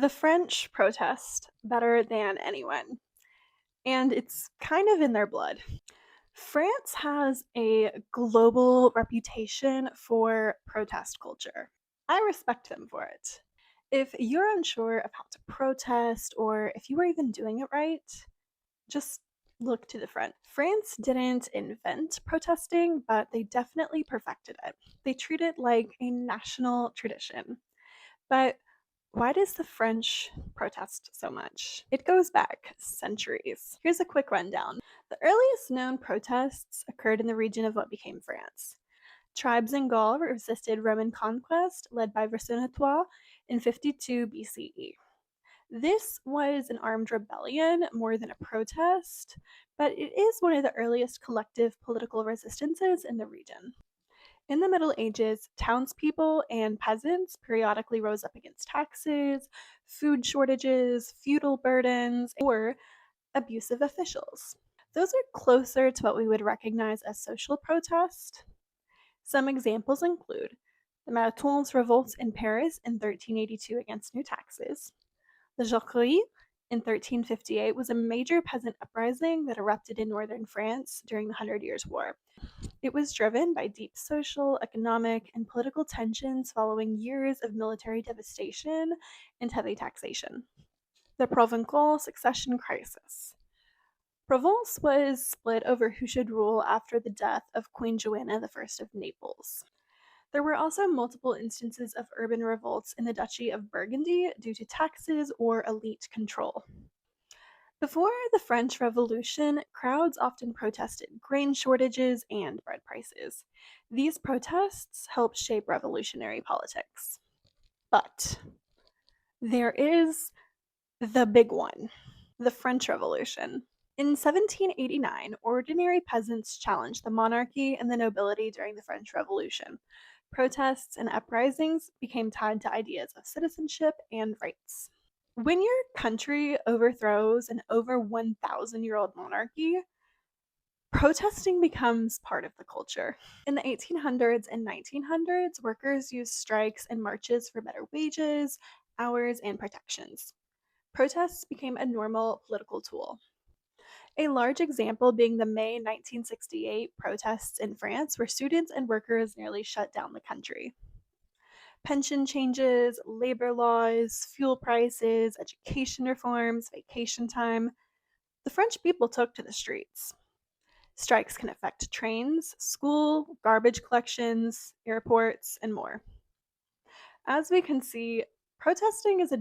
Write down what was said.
The French protest better than anyone, and it's kind of in their blood. France has a global reputation for protest culture. I respect them for it. If you're unsure of how to protest or if you are even doing it right, just look to the front. France didn't invent protesting, but they definitely perfected it. They treat it like a national tradition. But why does the French protest so much? It goes back centuries. Here's a quick rundown. The earliest known protests occurred in the region of what became France. Tribes in Gaul resisted Roman conquest, led by Vercingetorix in 52 BCE. This was an armed rebellion more than a protest, but it is one of the earliest collective political resistances in the region. In the Middle Ages, townspeople and peasants periodically rose up against taxes, food shortages, feudal burdens, or abusive officials. Those are closer to what we would recognize as social protest. Some examples include the Maratons revolt in Paris in 1382 against new taxes. The Jacquerie in 1358 was a major peasant uprising that erupted in northern France during the Hundred Years' War. It was driven by deep social, economic, and political tensions following years of military devastation and heavy taxation. The Provençal succession crisis. Provence was split over who should rule after the death of Queen Joanna I of Naples. There were also multiple instances of urban revolts in the Duchy of Burgundy due to taxes or elite control. Before the French Revolution, crowds often protested grain shortages and bread prices. These protests helped shape revolutionary politics. But there is the big one, the French Revolution. In 1789, ordinary peasants challenged the monarchy and the nobility during the French Revolution. Protests and uprisings became tied to ideas of citizenship and rights. When your country overthrows an over 1,000-year-old monarchy, protesting becomes part of the culture. In the 1800s and 1900s, workers used strikes and marches for better wages, hours, and protections. Protests became a normal political tool. A large example being the May 1968 protests in France, where students and workers nearly shut down the country. Pension changes, labor laws, fuel prices, education reforms, vacation time. The French people took to the streets. Strikes can affect trains, school, garbage collections, airports, and more. As we can see, protesting is a